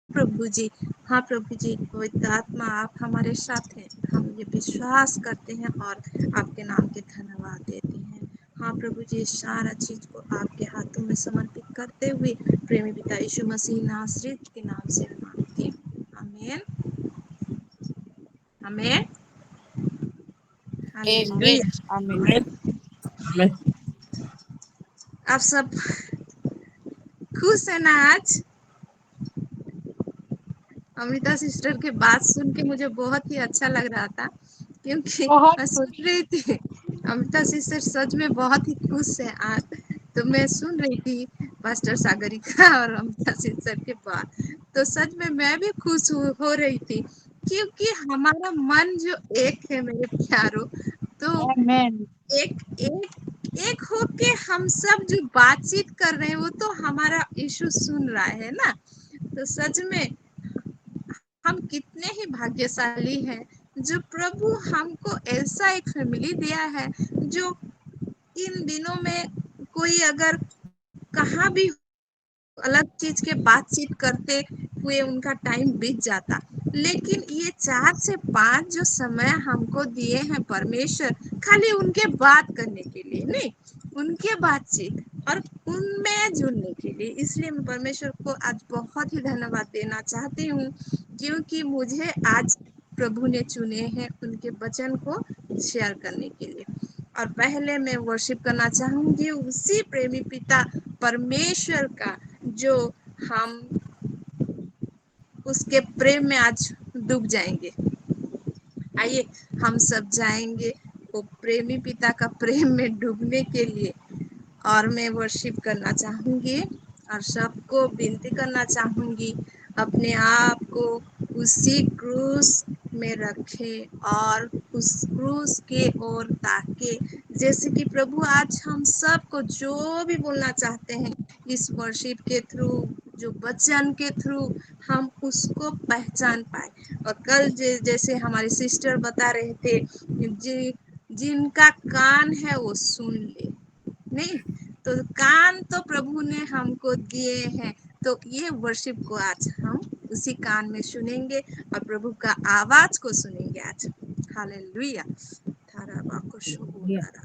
प्रभु जी, हाँ प्रभु जी, पवित्र आत्मा आप हमारे साथ हैं, हम ये विश्वास करते हैं और आपके नाम के धन्यवाद देते हैं। हाँ प्रभु जी, सारा चीज को आपके हाथों में समर्पित करते हुए प्रेमी पिता यीशु मसीह नासरीत के नाम से मांगती हूँ, आमीन आमीन आमीन हालेलुया। आमीन। आमीन। आप सब खुश है ना आज? अमृता सिस्टर के बात सुन के मुझे बहुत ही अच्छा लग रहा था, क्योंकि बहुत मैं खुश। सुन रही थी अमृता सिस्टर सच में बहुत ही खुश है आज। तो मैं सुन रही थी पास्टर सागरिका और अमृता सिस्टर के बात, तो सच में मैं भी खुश हो रही थी, क्योंकि हमारा मन जो एक है मेरे प्यारो, तो आमीन एक एक एक होके हम सब जो बातचीत कर रहे हैं वो तो हमारा यीशु सुन रहा है ना। तो सच में हम कितने ही भाग्यशाली हैं जो प्रभु हमको ऐसा एक फैमिली दिया है, जो इन दिनों में कोई अगर कहाँ भी अलग चीज के बातचीत करते हुए उनका टाइम बीत जाता, लेकिन ये 4 से 5 जो समय हमको दिए हैं परमेश्वर, खाली उनके बात करने के लिए नहीं, उनके बातचीत और उनमें जुड़ने के लिए। इसलिए मैं परमेश्वर को आज बहुत ही धन्यवाद देना चाहती हूँ, क्योंकि मुझे आज प्रभु ने चुने हैं उनके वचन को शेयर करने के लिए। और पहले मैं वर्शिप करना चाहूंगी उसी प्रेमी पिता परमेश्वर का, जो हम उसके प्रेम में आज डूब जाएंगे। आइए हम सब जाएंगे वो प्रेमी पिता का प्रेम में डूबने के लिए। और मैं वर्शिप करना चाहूंगी और सबको विनती करना चाहूंगी, अपने आप को उसी क्रूस में रखे और उस क्रूस के ओर ताके, जैसे कि प्रभु आज हम सबको जो भी बोलना चाहते हैं इस वर्शिप के थ्रू, जो वचन के थ्रू हम उसको पहचान पाए। और कल जैसे हमारी सिस्टर बता रहे थे, जिनका कान है वो सुन ले, नहीं तो कान तो प्रभु ने हमको दिए हैं, तो ये वर्शिप को आज हम उसी कान में सुनेंगे और प्रभु का आवाज को सुनेंगे आज। हालेलुया। थारा बाको शोभुनारा।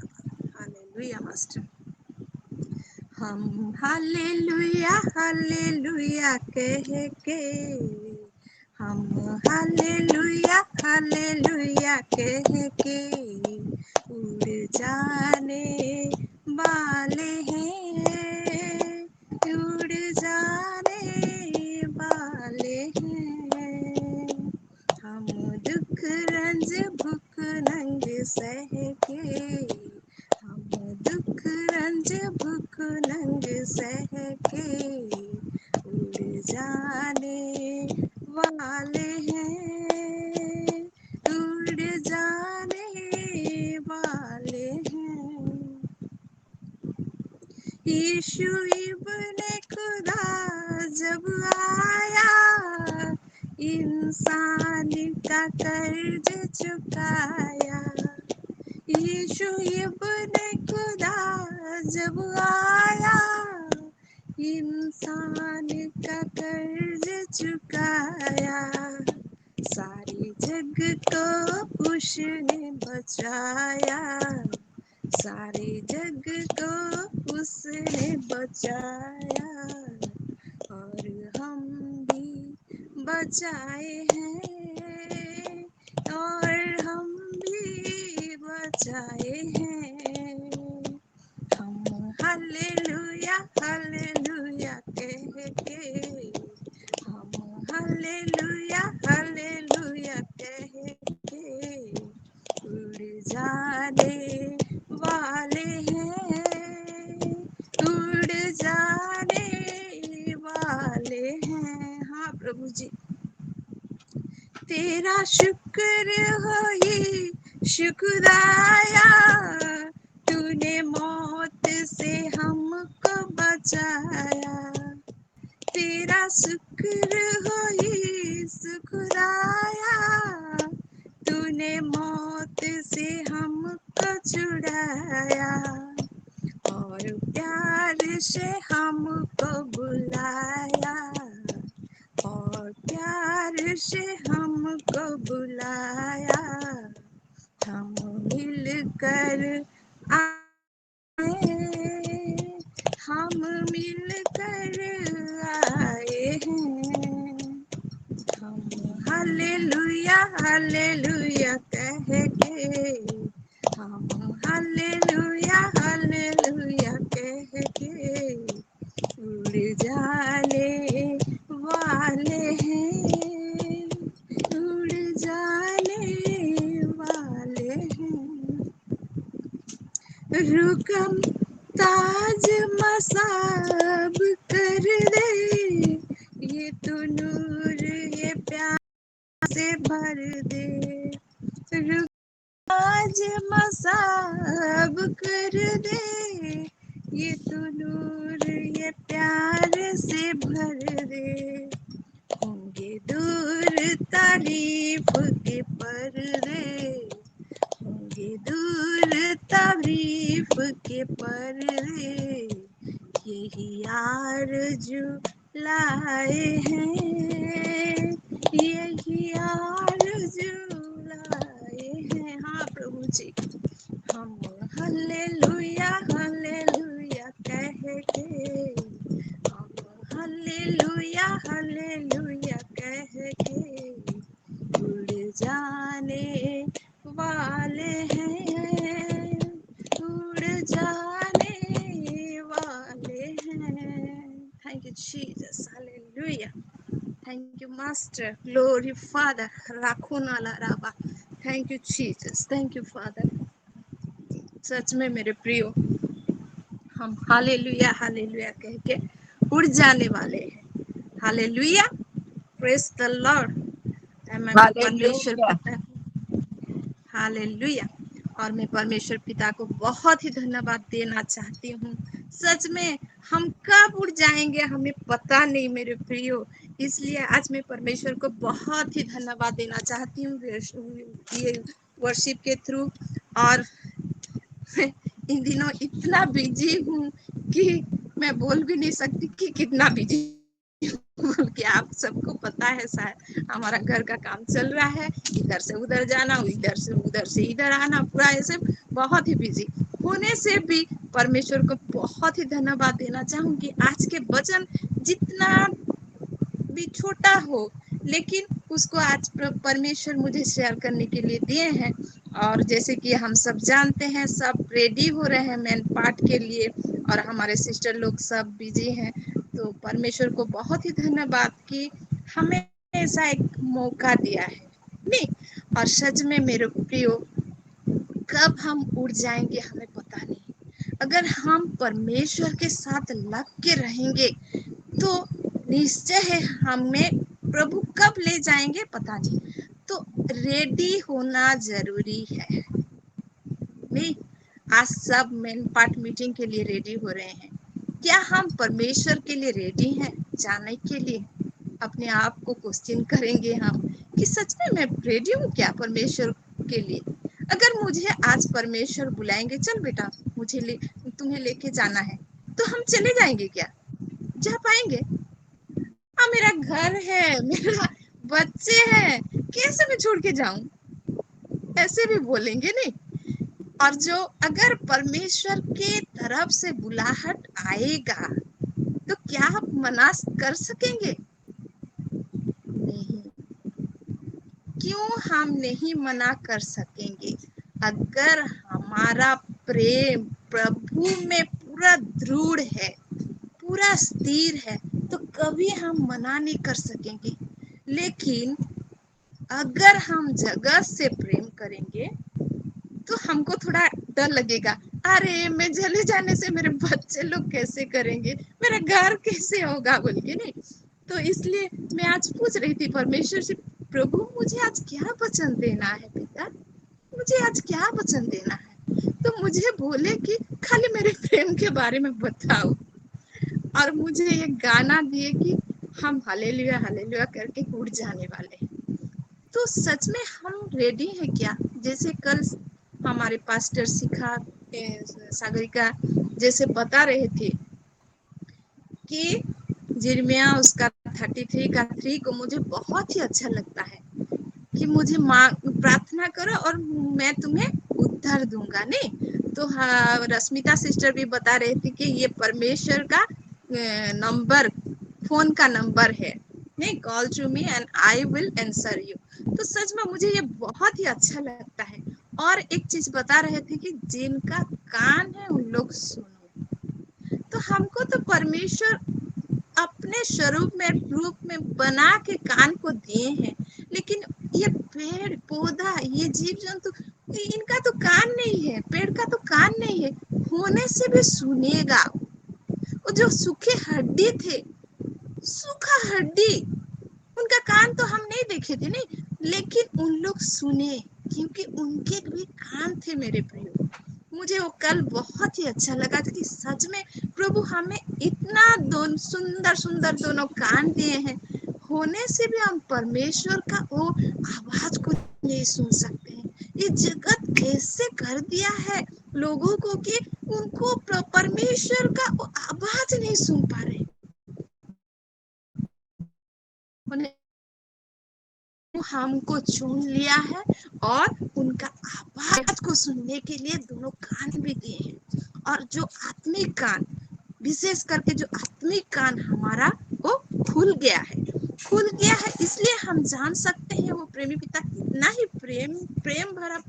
Hallelujah master. हम हालेलुया हालेलुया कह के, हम हालेलुया हालेलुया कह के उड़ जाने वाले हैं, उड़ जाने वाले हैं। हम दुख रंज भूख नंग सह के, हम दुख रंज भूख नंग सह के उड़ जाने वाले हैं, उड़ जाने वाले हैं। यीशु इब्ने खुदा जब आया, इंसान का कर्ज चुकाया। यीशु इब्ने खुदा जब आया, इंसान का कर्ज चुकाया। सारे जग को उसने बचाया, सारे जग को उसने बचाया। और हम भी बचाए हैं, और हम भी बचाए हैं। हम हालेलुया हालेलुया कह के, हम हालेलुया हालेलुया कह के उड़ जाने वाले हैं, उड़ जाने वाले हैं। हाँ प्रभु जी, तेरा शुक्र हो ये शुक्राया, तूने मौत से हमको बचाया। तेरा शुक्र हो ये शुक्राया, तूने मौत से हमको छुड़ाया। और प्यार से हमको बुलाया, और और प्यार से हमको बुलाया, हम मिलकर आए, हम मिलकर आए हैं। हम हालेलुया हालेलुया कह के, हम हालेलुया हालेलुया कह के उड़ जाने वाले हैं, उड़ जाने वाले हैं। रुकम ताज मसाब कर दे, ये तो नूर ये प्यार से भर दे। रुक ताज मसाब कर दे, ये तो नूर ये प्यार से भर दे। होंगे दूर तारीफ के पर्दे, होंगे दूर तारीफ के पर्दे, यही आरज़ू लाए हैं, यही आरज़ू लाए हैं। हाँ प्रभु जी, हम हालेलुया हालेलुया कह के, हम हालेलुया हालेलुया कह के उड़ जाने वाले हैं, उड़ जाने वाले हैं। Thank you, Jesus. Hallelujah. Thank you, Master. Glory, Father. Rakuna la raba. Thank you, Jesus. Thank you, Father. सच में मेरे प्रियो, हम हालेलुया हालेलुया कह के उड़ जाने वाले हैं। Hallelujah, praise the Lord. मैं परमेश्वर हालेलुया। पिता, हालेलुया। और मैं परमेश्वर पिता को बहुत ही धन्यवाद देना चाहती हूँ। सच में हम कब उड़ जाएंगे हमें पता नहीं मेरे प्रियो, इसलिए आज मैं परमेश्वर को बहुत ही धन्यवाद देना चाहती हूँ ये वर्शिप के थ्रू। और इन दिनों इतना बिजी हूँ कि मैं बोल भी नहीं सकती कि कितना बिजी बोल के। आप सबको पता है शायद, हमारा घर का काम चल रहा है, इधर से उधर जाना, उधर से इधर आना, पूरा ऐसे बहुत ही बिजी होने से भी परमेश्वर को बहुत ही धन्यवाद देना चाहूंगी। आज के वचन जितना भी छोटा हो, लेकिन उसको आज परमेश्वर मुझे शेयर करने के लिए दिए हैं। और जैसे कि हम सब जानते हैं, सब रेडी हो रहे हैं मेन पार्ट के लिए, और हमारे सिस्टर लोग सब बिजी हैं। तो परमेश्वर को बहुत ही धन्यवाद कि हमें ऐसा एक मौका दिया है नहीं। और सच में मेरे प्रियो, कब हम उड़ जाएंगे हमें पता नहीं। अगर हम परमेश्वर के साथ लग के रहेंगे तो निश्चय है हमें प्रभु कब ले जाएंगे पता नहीं। तो रेडी होना जरूरी है नहीं। आज सब मेन पार्ट मीटिंग के लिए रेडी हो रहे हैं, क्या हम परमेश्वर के लिए रेडी हैं जाने के लिए? अपने आप को क्वेश्चन करेंगे हम कि सच में मैं रेडी हूँ क्या परमेश्वर के लिए? अगर मुझे आज परमेश्वर बुलाएंगे, चल बेटा मुझे तुम्हें लेके जाना है, तो हम चले जाएंगे क्या? जा पाएंगे? हाँ, मेरा घर है, मेरा बच्चे हैं, कैसे मैं छोड़ के जाऊं? ऐसे भी बोलेंगे नहीं। और जो अगर परमेश्वर के तरफ से बुलाहट आएगा तो क्या आप मना कर सकेंगे? नहीं। क्यों हम नहीं मना कर सकेंगे? अगर हमारा प्रेम प्रभु में पूरा दृढ़ है, पूरा स्थिर है, तो कभी हम मना नहीं कर सकेंगे। लेकिन अगर हम जगह से प्रेम करेंगे तो हमको थोड़ा डर लगेगा, अरे मैं चले जाने से मेरे बच्चे लोग कैसे करेंगे, मेरा घर कैसे होगा बोल के नहीं। तो इसलिए मैं आज पूछ रही थी परमेश्वर से, प्रभु मुझे आज क्या वचन देना है पिता, मुझे आज क्या वचन देना है? तो मुझे बोले कि खाली मेरे प्रेम के बारे में बताओ। और मुझे ये गाना दिए कि हम हालेलुया हालेलुया करके उड़ जाने वाले हैं। तो सच में हम रेडी हैं क्या? जैसे कल हमारे पास्टर सिखा सागरिका जैसे बता रहे थे कि जिर्मिया उसका 33 को मुझे बहुत ही अच्छा लगता है कि मुझे माँ प्रार्थना करो और मैं तुम्हें उत्तर दूंगा। नहीं तो हाँ, रश्मिता सिस्टर भी बता रही थी कि ये परमेश्वर का नंबर, फोन का नंबर है। नहीं, call to me and I will answer you. तो सच में मुझे ये बहुत ही अच्छा लगता है। और एक चीज बता रहे थे कि जिनका कान है उन लोग सुनो। तो हमको तो परमेश्वर अपने स्वरूप में, रूप में बना के कान को दिए हैं, लेकिन ये पेड़ पौधा, ये जीव जंतु, इनका तो कान नहीं है। पेड़ का तो कान नहीं है, होने से भी सुनेगा। वो जो सूखे हड्डी थे, सूखा हड्डी, उनका कान तो हम नहीं देखे थे, नहीं, लेकिन उन लोग सुने क्योंकि उनके भी कान थे। मेरे प्रियो, मुझे वो कल बहुत ही अच्छा लगा था कि सच में प्रभु हमें इतना सुंदर सुंदर दोनों कान दिए हैं, होने से भी हम परमेश्वर का वो आवाज को नहीं सुन सकते हैं। ये जगत कैसे कर दिया है लोगों को कि उनको परमेश्वर का वो आवाज नहीं सुन पा रहे। हमको चुन लिया है और उनका आवाज को सुनने के लिए दोनों कान भी दिए हैं। और जो आत्मिक कान, विशेष करके जो आत्मिक कान हमारा वो खुल गया है, खुल गया है, इसलिए हम जान सकते हैं वो प्रेमी पिता कितना ही प्रेम भरा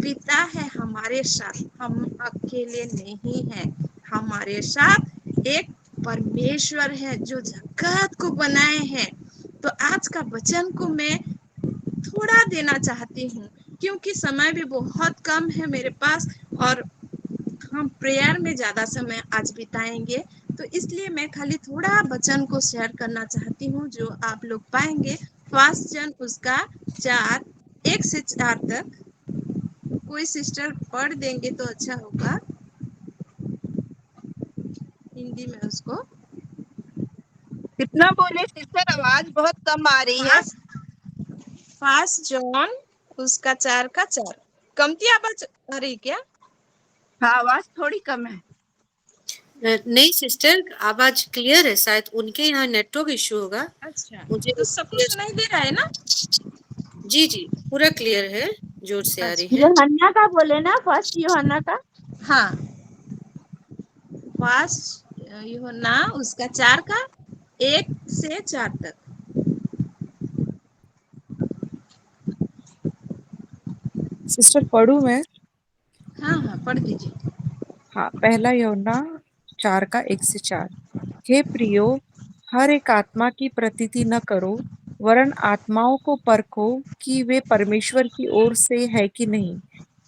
पिता है हमारे साथ। हम अकेले नहीं हैं, हमारे साथ एक परमेश्वर है जो जगत को बनाए हैं। तो आज का वचन को मैं थोड़ा देना चाहती हूँ क्योंकि समय भी बहुत कम है मेरे पास और हम प्रेयर में ज्यादा समय आज बिताएंगे। तो इसलिए मैं खाली थोड़ा वचन को शेयर करना चाहती हूँ जो आप लोग पाएंगे। फर्स्ट जन उसका 1 से 4 तक कोई सिस्टर पढ़ देंगे तो अच्छा होगा, हिंदी में उसको। कितना बोले सिस्टर, आवाज बहुत कम आ रही है। फर्स्ट जॉन उसका 4 का 4। कमती आवाज आ रही क्या? हाँ, आवाज थोड़ी कम है। नहीं सिस्टर, आवाज क्लियर है। शायद उनके यहाँ नेटवर्क इशू होगा। अच्छा, मुझे तो सब कुछ सुनाई दे रहा है ना? जी जी, पूरा क्लियर है, जोर से आ रही है। यूहन्ना का बोले ना, फर्स्ट यूहन्ना का। हाँ, फर्स्ट यूहन्ना उसका 1 से 4 तक। सिस्टर पढ़ूं मैं? हाँ हाँ, पढ़ दीजिए। हाँ, पहला यूहन्ना 4 का 1 से 4। हे प्रियो, हर एक आत्मा की प्रतीति न करो, वरन आत्माओं को परखो कि वे परमेश्वर की ओर से है कि नहीं,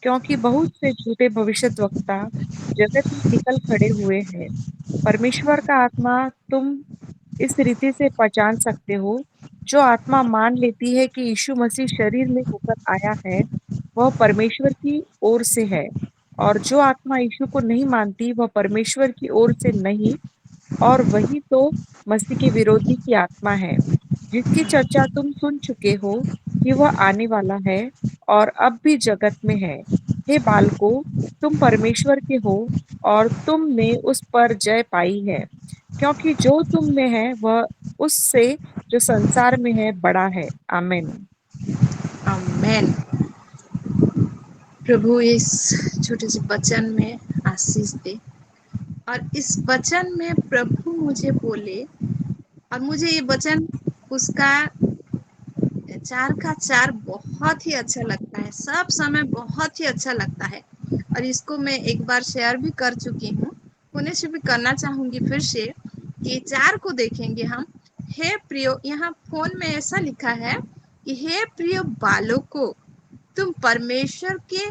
क्योंकि बहुत से झूठे भविष्यद्वक्ता जगत में निकल खड़े हुए हैं। परमेश्वर का आत्मा तुम इस रीति से पहचान सकते हो, जो आत्मा मान लेती है कि यीशु मसीह शरीर में होकर आया है, वह परमेश्वर की ओर से है, और जो आत्मा यीशु को नहीं मानती, वह परमेश्वर की ओर से नहीं, और वही तो मसीह के विरोधी की आत्मा है, जिसकी चर्चा तुम सुन चुके हो कि वह आने वाला है और अब भी जगत में है। हे बालकों, तुम परमेश्वर के हो और तुमने उस पर जय पाई है, क्योंकि जो तुम में है वह उससे जो संसार में है बड़ा है। आमीन। आमेन। प्रभु इस छोटे से वचन में आशीष दे और इस वचन में प्रभु मुझे बोले। और मुझे ये वचन उसका 4 का 4 बहुत ही अच्छा लगता है, सब समय बहुत ही अच्छा लगता है। और इसको मैं एक बार शेयर भी कर चुकी हूँ, पुनः से भी करना चाहूंगी फिर से कि 4 को देखेंगे हम। हे प्रियो, यहाँ फोन में ऐसा लिखा है कि हे प्रियो बालकों, तुम परमेश्वर के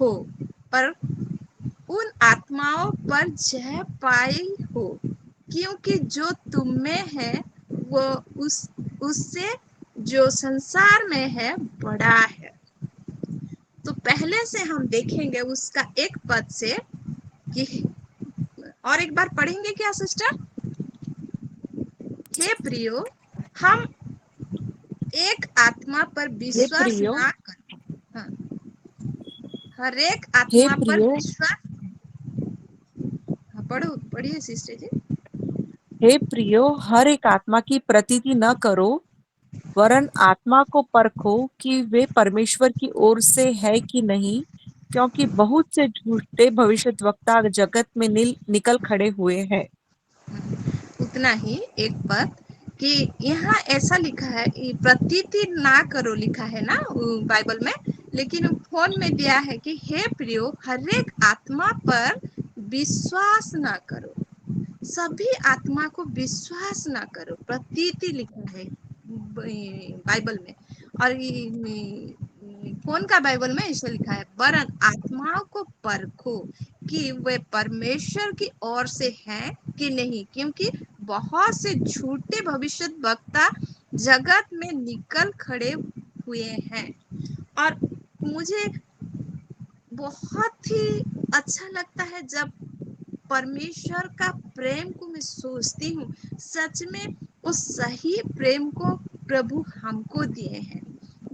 हो पर उन आत्माओं पर जय पाई हो, क्योंकि जो तुम में है वो उससे जो संसार में है बड़ा है। तो पहले से हम देखेंगे उसका 1 पद से कि, और एक बार पढ़ेंगे क्या सिस्टर? हे प्रियो, हम एक आत्मा पर हे विश्वास प्रियो, ना करें। हाँ, हर एक हे आत्मा पर प्रियो, विश्वास। हाँ, पढ़ो, पढ़िए सिस्टर जी। हे प्रियो, हर एक आत्मा की प्रतीति न करो, वरन आत्मा को परखो कि वे परमेश्वर की ओर से है कि नहीं, क्योंकि बहुत से झूठे भविष्यद्वक्ता जगत में निकल खड़े हुए हैं। उतना ही एक पद कि यहाँ ऐसा लिखा है, प्रतीति ना करो लिखा है ना बाइबल में, लेकिन फोन में दिया है कि हे प्रियो, हर एक आत्मा पर विश्वास ना करो, सभी आत्मा को विश्वास ना करो, प्रतीति लिखा है बाइबल में। और फोन का बाइबल में ऐसे लिखा है, वरन आत्माओं को परखो कि वे परमेश्वर की ओर से हैं कि नहीं, क्योंकि बहुत से झूठे भविष्य वक्ता जगत में निकल खड़े हुए हैं। और मुझे बहुत ही अच्छा लगता है जब परमेश्वर का प्रेम को मैं सोचती हूँ। सच में उस सही प्रेम को प्रभु हमको दिए हैं,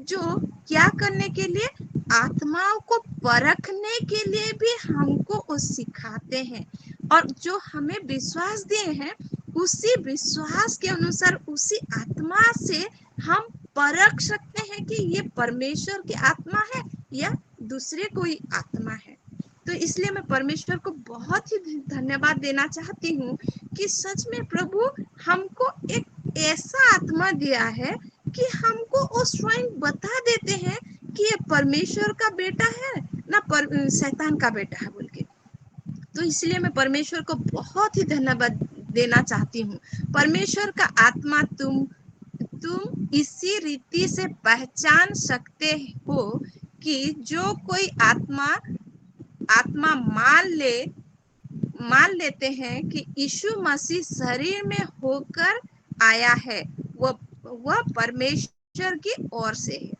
जो क्या करने के लिए, आत्माओं को परखने के लिए भी हमको वो सिखाते हैं। और जो हमें विश्वास दिए हैं, उसी विश्वास के अनुसार उसी आत्मा से हम परख सकते हैं कि ये परमेश्वर की आत्मा है या दूसरे कोई आत्मा है। तो इसलिए मैं परमेश्वर को बहुत ही धन्यवाद देना चाहती हूँ कि सच में प्रभु हमको एक ऐसा आत्मा दिया है कि हमको वो स्वयं बता देते हैं कि ये परमेश्वर का बेटा है ना शैतान का बेटा है बोल के। तो इसलिए मैं परमेश्वर को बहुत ही धन्यवाद देना चाहती हूँ। परमेश्वर का आत्मा तुम इसी रीति से पहचान सकते हो कि जो कोई आत्मा मान लेते हैं कि यीशु मसीह शरीर में होकर आया है, वह परमेश्वर की ओर से है।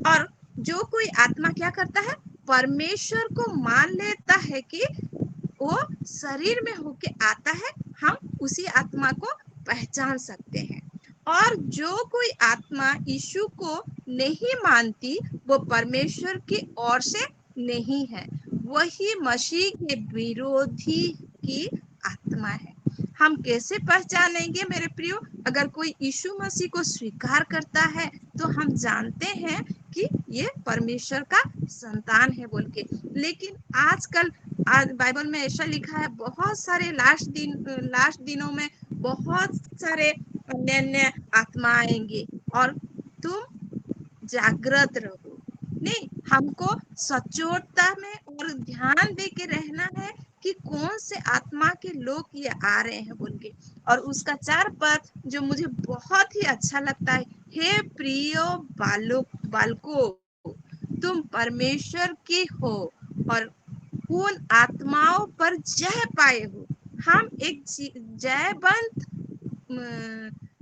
और जो कोई आत्मा क्या करता है, परमेश्वर को मान लेता है कि वो शरीर में होके आता है, हम उसी आत्मा को पहचान सकते हैं। और जो कोई आत्मा यीशु को नहीं मानती, वो परमेश्वर की ओर से नहीं है, वही मसीह के विरोधी की आत्मा है। हम कैसे पहचानेंगे मेरे प्रियो? अगर कोई यीशु मसीह को स्वीकार करता है तो हम जानते हैं कि ये परमेश्वर का संतान है बोल के। लेकिन आजकल आज बाइबल में ऐसा लिखा है, बहुत सारे लास्ट दिनों में बहुत सारे अन्य आत्मा आएंगे, और तुम जागृत रहो। नहीं, हमको सचोटता में और ध्यान दे के रहना है कि कौन से आत्मा के लोग ये आ रहे हैं बोल के। और उसका 4 पद जो मुझे बहुत ही अच्छा लगता है, हे प्रियो बालको, तुम परमेश्वर के हो और उन आत्माओं पर जय पाए हो। हम एक जयवंत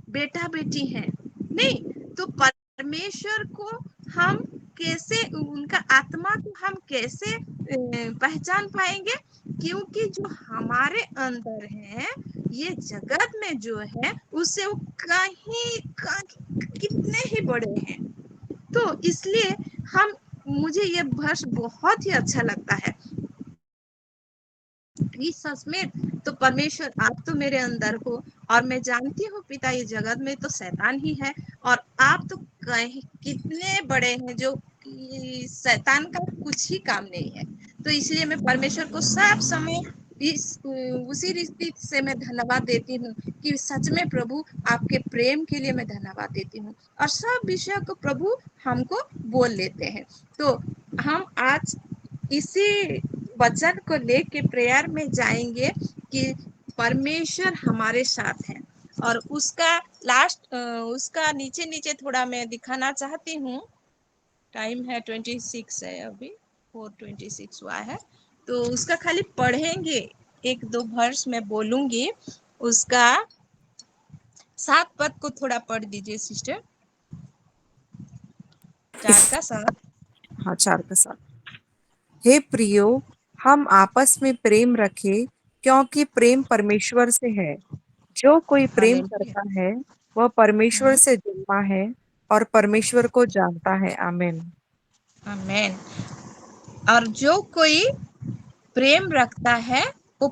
बेटा बेटी हैं। नहीं तो परमेश्वर को हम कैसे, उनका आत्मा को हम कैसे पहचान पाएंगे? क्योंकि जो हमारे अंदर है, ये जगत में जो है, उससे वो कितने ही बड़े हैं। तो इसलिए मुझे ये वर्ष बहुत ही अच्छा लगता है। सच में तो परमेश्वर, आप तो मेरे अंदर हो, और मैं जानती हूँ पिता, ये जगत में तो शैतान ही है, और आप तो कितने बड़े हैं, जो शैतान का कुछ ही काम नहीं है। तो इसलिए मैं परमेश्वर को सब समय उसी रीति से मैं धन्यवाद देती हूँ कि सच में प्रभु, आपके प्रेम के लिए मैं धन्यवाद देती हूँ। और सब विषय को प्रभु हमको बोल लेते हैं। तो हम आज इसी वचन को लेके प्रेयर में जाएंगे कि परमेश्वर हमारे साथ है। और उसका उसका नीचे नीचे थोड़ा मैं दिखाना चाहती हूँ। टाइम है 26 है, अभी 4:26 हुआ है, तो उसका खाली पढ़ेंगे, 1-2 वर्ष मैं बोलूंगी। उसका 7 पद को थोड़ा पढ़ दीजिए सिस्टर, 4 का 7। हाँ, 4 का 7। हे प्रियो, हम आपस में प्रेम रखें, क्योंकि प्रेम परमेश्वर से है। जो कोई प्रेम हालेलुया। करता है, वह परमेश्वर से जन्मा है और परमेश्वर को जानता है। आमीन। आमीन। और जो कोई प्रेम रखता है, वो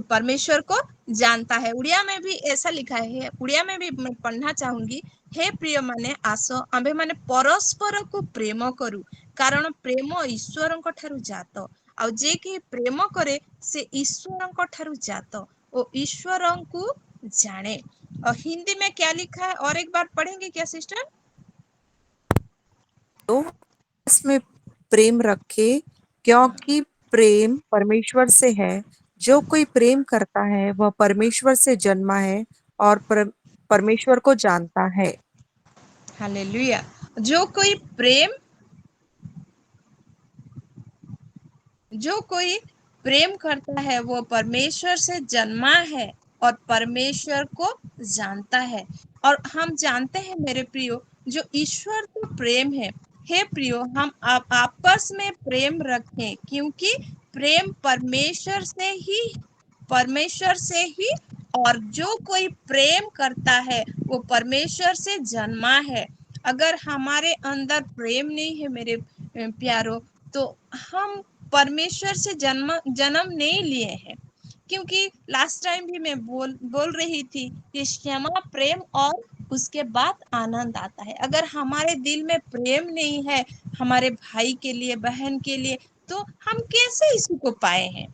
परमेश्वर को जानता है। उड़िया में भी ऐसा लिखा है, उड़िया में भी मैं पढ़ना चाहूंगी। हे प्रिय माने आस आम्भे माने परस्पर को प्रेम करू, कारण प्रेम ईश्वरଙ୍କ ଠାରୁ ଜାତ, ଆଉ ଯେ କେହି ପ୍ରେମ କରେ ସେ ईश्वरଙ୍କ ଠାରୁ ଜାତ ଓ ईश्वरଙ୍କୁ जाने। और हिंदी में क्या लिखा है और एक बार पढ़ेंगे क्या सिस्टर? तो इसमें प्रेम रखे, क्योंकि प्रेम परमेश्वर से है। जो कोई प्रेम करता है वह परमेश्वर से जन्मा है और परमेश्वर को जानता है। हालेलुया। जो कोई प्रेम करता है वो परमेश्वर से जन्मा है और परमेश्वर को जानता है। और हम जानते हैं मेरे प्रियो, जो ईश्वर तो प्रेम है। हे प्रियो, हम आपस में प्रेम रखें, क्योंकि प्रेम परमेश्वर से ही और जो कोई प्रेम करता है वो परमेश्वर से जन्मा है। अगर हमारे अंदर प्रेम नहीं है मेरे प्यारो, तो हम परमेश्वर से जन्म नहीं लिए हैं। क्योंकि लास्ट टाइम भी मैं बोल रही थी कि क्षमा, प्रेम और उसके बाद आनंद आता है। अगर हमारे दिल में प्रेम नहीं है हमारे भाई के लिए, बहन के लिए, तो हम कैसे यीशु को पाए हैं?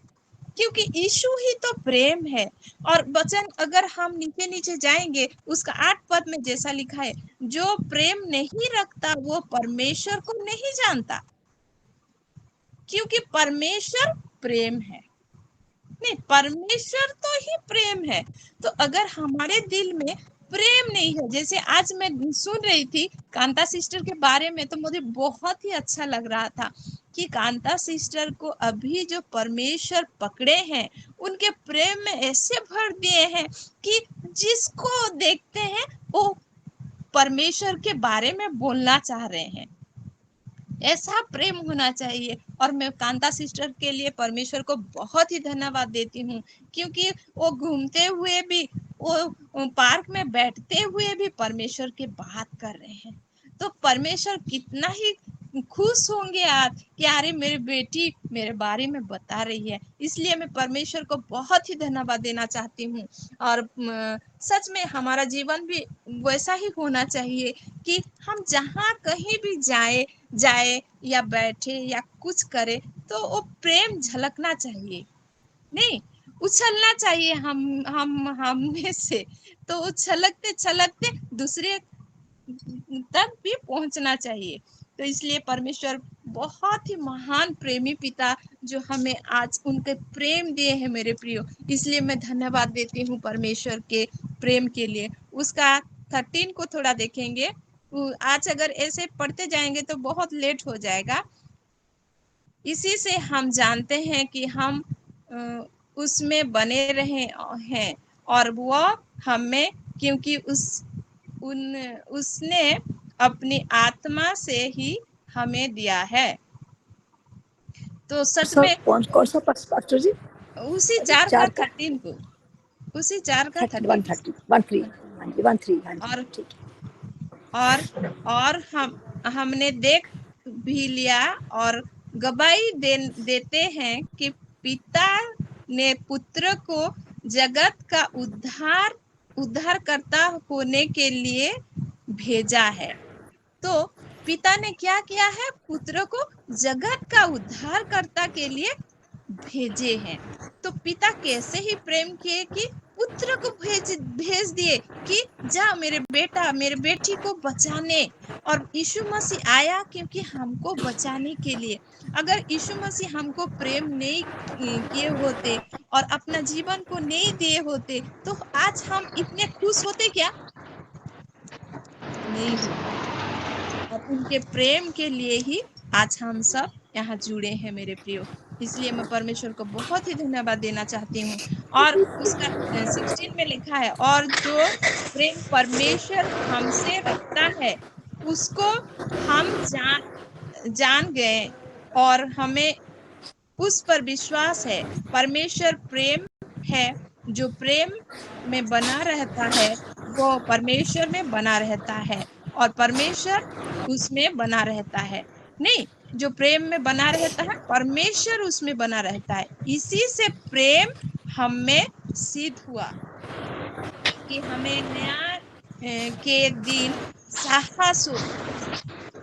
क्योंकि यीशु ही तो प्रेम है। और वचन अगर हम नीचे नीचे जाएंगे, उसका 8 पद में जैसा लिखा है, जो प्रेम नहीं रखता वो परमेश्वर को नहीं जानता, क्योंकि परमेश्वर प्रेम है। नहीं, परमेश्वर तो ही प्रेम है। तो अगर हमारे दिल में प्रेम नहीं है, जैसे आज मैं सुन रही थी कांता सिस्टर के बारे में, तो मुझे बहुत ही अच्छा लग रहा था कि कांता सिस्टर को अभी जो परमेश्वर पकड़े हैं, उनके प्रेम में ऐसे भर दिए हैं कि जिसको देखते हैं वो परमेश्वर के बारे में बोलना चाह रहे हैं। ऐसा प्रेम होना चाहिए। और मैं कांता सिस्टर के लिए परमेश्वर को बहुत ही धन्यवाद देती हूँ, क्योंकि वो घूमते हुए भी, वो पार्क में बैठते हुए भी परमेश्वर की बात कर रहे हैं। तो परमेश्वर कितना ही खुश होंगे आज कि अरे मेरी बेटी मेरे बारे में बता रही है। इसलिए मैं परमेश्वर को बहुत ही धन्यवाद देना चाहती हूँ। और सच में हमारा जीवन भी वैसा ही होना चाहिए कि हम जहाँ कहीं भी जाए या बैठे या कुछ करे, तो वो प्रेम झलकना चाहिए, नहीं उछलना चाहिए हम में से। तो वो छलकते दूसरे तक भी पहुंचना चाहिए। तो इसलिए परमेश्वर बहुत ही महान प्रेमी पिता, जो हमें आज उनके प्रेम दिए हैं मेरे प्रियो, इसलिए मैं धन्यवाद देती हूँ परमेश्वर के प्रेम के लिए। उसका 13 को थोड़ा देखेंगे। आज अगर ऐसे पढ़ते जाएंगे तो बहुत लेट हो जाएगा। इसी से हम जानते हैं कि हम उसमें बने रहे हैं और वो हमें, क्योंकि उसने अपनी आत्मा से ही हमें दिया है। तो सच में कौन सा पास्टर जी? उसी 4 का 13 को, उसी 4 का 13 और हमने देख भी लिया और गवाही देते हैं कि पिता ने पुत्र को जगत का उद्धारकर्ता होने के लिए भेजा है। तो पिता ने क्या किया है? पुत्र को जगत का उद्धारकर्ता के लिए भेजे हैं। तो पिता कैसे ही प्रेम किए कि पुत्र को भेज दिए कि जा मेरे बेटा मेरे बेटी को बचाने। और यीशु मसीह आया क्योंकि हमको बचाने के लिए। अगर यीशु मसीह हमको प्रेम नहीं किए होते और अपना जीवन को नहीं दिए होते, तो आज हम इतने खुश होते क्या? नहीं होते। और उनके प्रेम के लिए ही आज हम सब यहाँ जुड़े हैं मेरे प्रियो। इसलिए मैं परमेश्वर को बहुत ही धन्यवाद देना चाहती हूँ। और उसका 16 में लिखा है, और जो प्रेम परमेश्वर हमसे रखता है उसको हम जान गए और हमें उस पर विश्वास है। परमेश्वर प्रेम है, जो प्रेम में बना रहता है वो परमेश्वर में बना रहता है और परमेश्वर उसमें बना रहता है। नहीं, जो प्रेम में बना रहता है परमेश्वर उसमें बना रहता है। इसी से प्रेम हम में सिद्ध हुआ कि हमें न्याय के दिन साहस हो।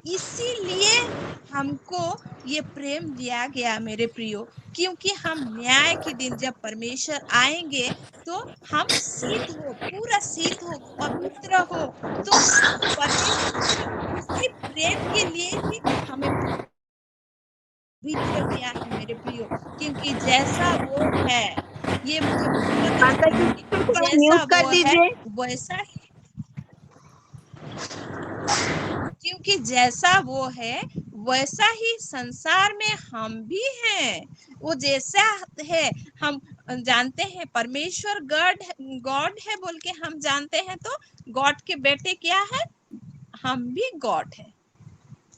इसीलिए हमको ये प्रेम दिया गया मेरे प्रियो, क्योंकि हम न्याय के दिन जब परमेश्वर आएंगे तो हम सिद्ध हो, पूरा सिद्ध हो, पवित्र हो। तो परमेश्वर के उसी प्रेम के लिए ही हमें पवित्र किया है मेरे प्रियो, क्योंकि जैसा वो है, ये मुझे बहुत अच्छा माता लगा जी कि थोड़ा जैसा म्यूट कर वो है दीजिए। वैसा ही, क्योंकि जैसा वो है वैसा ही संसार में हम भी हैं। वो जैसा है हम जानते हैं, परमेश्वर गॉड है बोल के हम जानते हैं, तो गॉड के बेटे क्या है, हम भी गॉड है।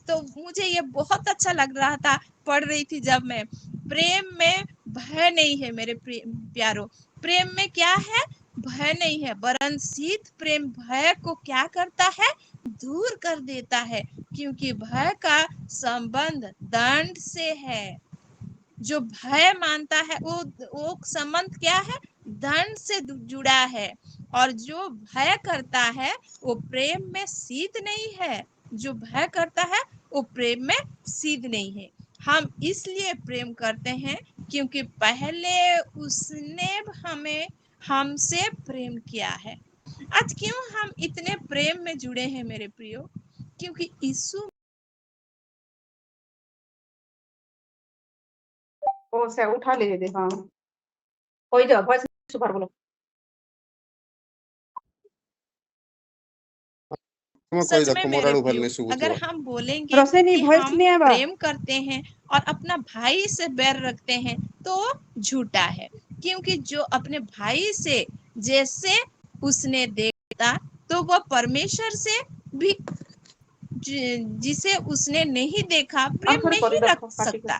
तो मुझे ये बहुत अच्छा लग रहा था, पढ़ रही थी जब मैं। प्रेम में भय नहीं है मेरे प्यारो, प्रेम में क्या है, भय नहीं है, वरन शीत प्रेम भय को क्या करता है, दूर कर देता है, क्योंकि भय का संबंध दंड से है। जो भय मानता है वो संबंध क्या है, दंड से जुड़ा है। और जो भय करता है वो प्रेम में सिद्ध नहीं है। जो भय करता है वो प्रेम में सिद्ध नहीं है। हम इसलिए प्रेम करते हैं क्योंकि पहले उसने हमें हमसे प्रेम किया है। आज क्यों हम इतने प्रेम में जुड़े हैं मेरे प्रियो, क्योंकि यीशु ओ से उठा लीजिए। हाँ कोई जाओ बस सुपर बोलो। सच में मेरे प्रियो, अगर हम बोलेंगे रोशनी कि वॉइस हम नहीं आवा। प्रेम करते हैं और अपना भाई से बैर रखते हैं तो झूठा है, क्योंकि जो अपने भाई से जैसे उसने देखा तो वह परमेश्वर से भी जिसे उसने नहीं देखा प्रेम आखिर नहीं कर रख देखो काटी को। सकता।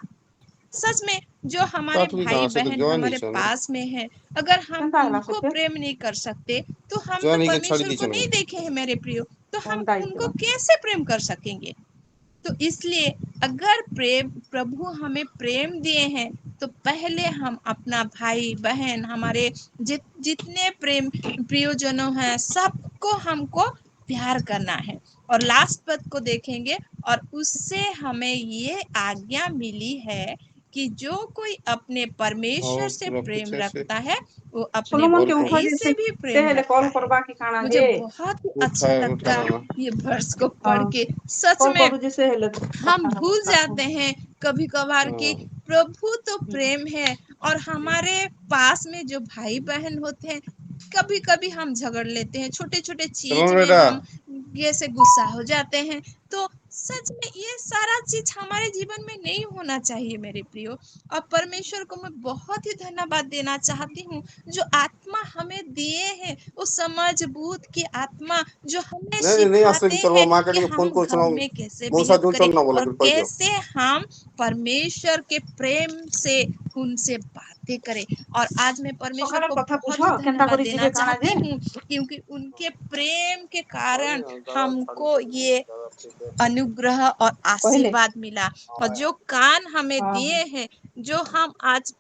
सच में जो हमारे भाई बहन हमारे पास में है, अगर हम केनता हला उनको से प्रेम नहीं कर सकते तो हम तो परमेश्वर को नहीं देखे हैं मेरे प्रियो, तो हम उनको कैसे प्रेम कर सकेंगे। तो इसलिए अगर प्रेम प्रभु हमें प्रेम दिए हैं तो पहले हम अपना भाई बहन हमारे जितने प्रेम प्रियजनों हैं सबको हमको प्यार करना है। और लास्ट पद को देखेंगे, और उससे हमें ये आज्ञा मिली है कि जो कोई अपने परमेश्वर से प्रेम रखता है वो अपने सोलोमन के उठा भाई जैसे से भी प्रेम हेले रखता कॉल है। करबा की काना मुझे है। बहुत ही अच्छा लगता ये वर्ष को पढ़ हां के। सच कॉल में करू जैसे हेले हम भूल जाते हैं कभी कभार कि प्रभु तो प्रेम है, और हमारे पास में जो भाई बहन होते हैं कभी कभी हम झगड़ लेते हैं, छोटे छोटे चीज में हम जैसे गुस्सा हो जाते हैं। तो सच में ये सारा चीज हमारे जीवन में नहीं होना चाहिए मेरे प्रियो। और परमेश्वर को मैं बहुत ही धन्यवाद देना चाहती हूँ जो आत्मा हमें दिए हैं, वो समझ बूझ की आत्मा जो हमें सिखाते हैं कि हम घर में कैसे बिहेव करें और कैसे हम परमेश्वर के प्रेम से उनसे बातें करें। और आज मैं परमेश्वर सकाଳେ को କଥା बहुत बुझ ही केनता धन्यवाद करी देना जिबे काना चाहती जे हूँ, क्योंकि उनके प्रेम के कारण हमको ये अनुग्रह और कहले आशीर्वाद मिला। और जो कान हमें हां दिए हैं, जो हम आज